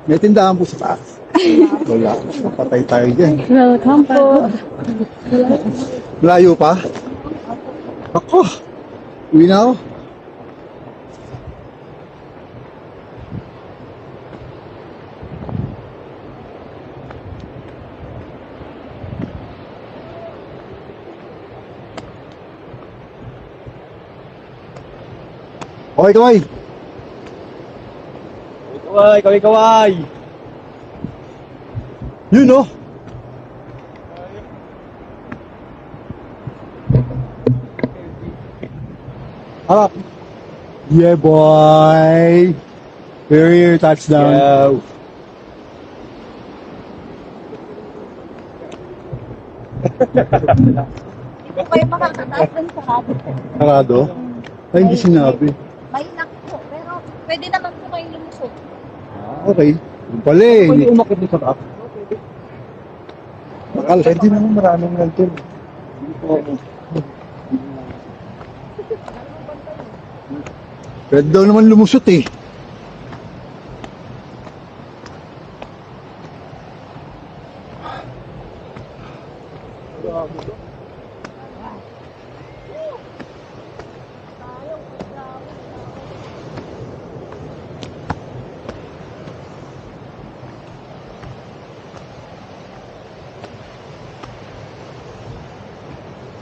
May tindahan po sa taas. Wala. Patay tayo dyan. Welcome po. Layo pa? Ako. Uwi na ako. Okay, kaway. Kaway! Yun, no? Harap. Yeah, boy. Here, touchdown. Yo. Hindi kayo makakataas ng sarado. Sarado? Ay, hindi sinabi. May lock po, pero pwede naman po kayong lumusot. Okay. Yung pala eh. Pwede umakit dito sa taas. Akala, hindi naman maraming nandun. Pwede daw naman lumusot eh.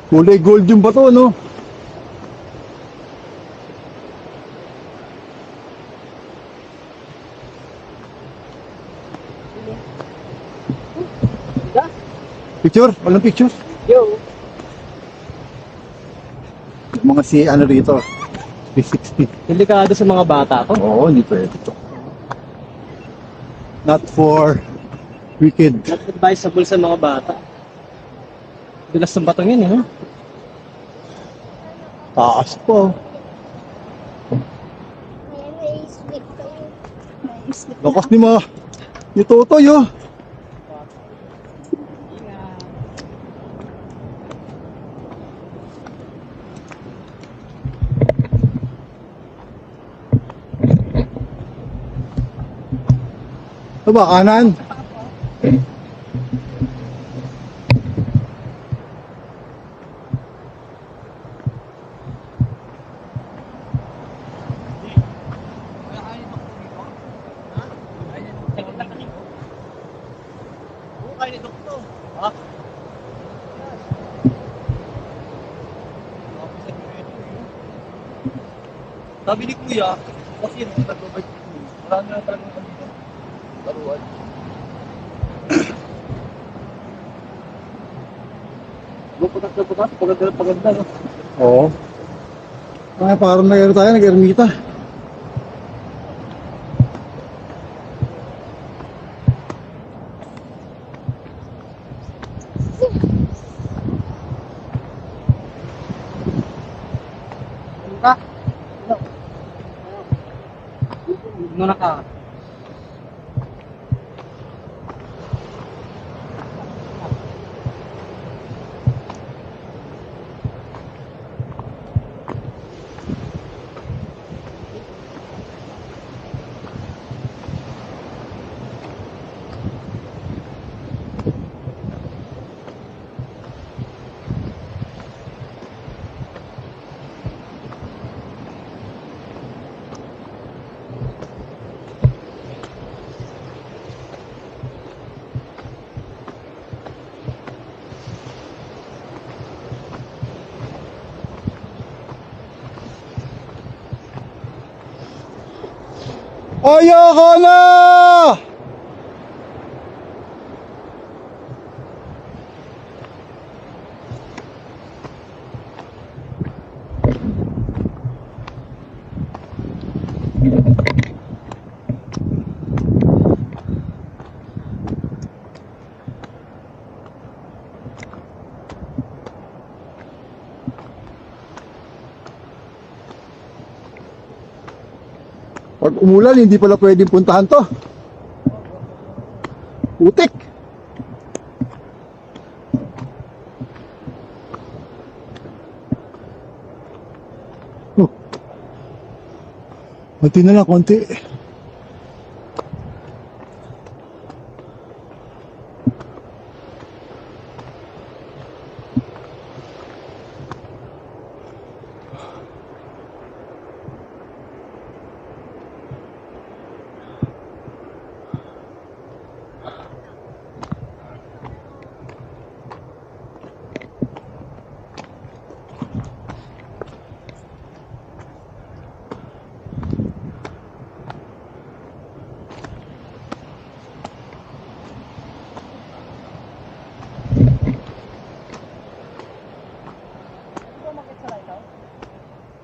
Kulay gold yung bato, no? Picture? Walang picture? Yo. Mga si ano rito? 360. Delikado sa mga bata to. Oo, hindi pwede to. Not for wicked. Not advisable sa mga bata. Dulas ng batang yun, eh. Taas po. May slip kayo. May slip. Lakas ni Totoy, oh. Ito ba, kanan? Sabi ni Kuya, kasi yun, nag-provide ko. Marami na talagang kanina. Laruan. Putas, paganda, no? Oo. Ay, parang nag-ermita. Muna ka. Ayoko na! Pag umulan, hindi pala pwedeng puntahan to. Putik. Oh. Konti na lang, konti.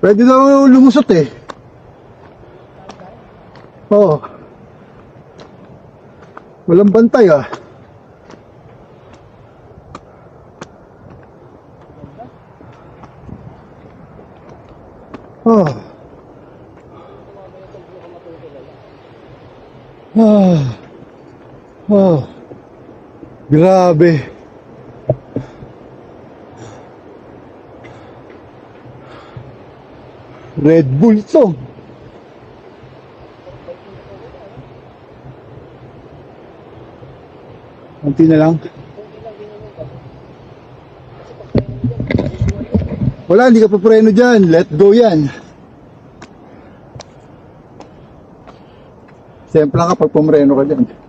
Pwede daw lumusot eh. Oo. Walang bantay ah. Ah. Ah. Ah. Grabe. Red Bull ito. Konti na lang. Wala, hindi ka pa preno dyan. Let go yan. Sempla ka pag pumreno ka dyan.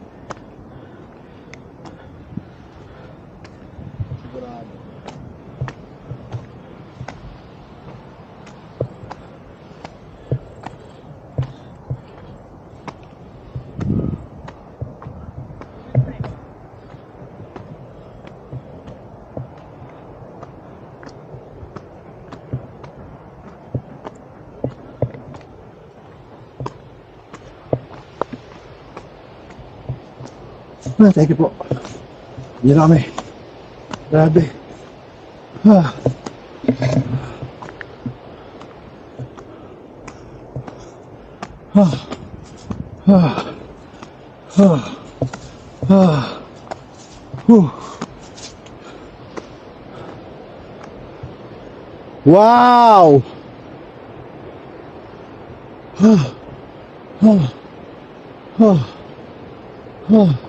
Ah, thank you po. Hindi na kami. Grabe. Ah. Ah. Ah. Ah. Ah. Wow! Ah. Ah. Ah. Ah.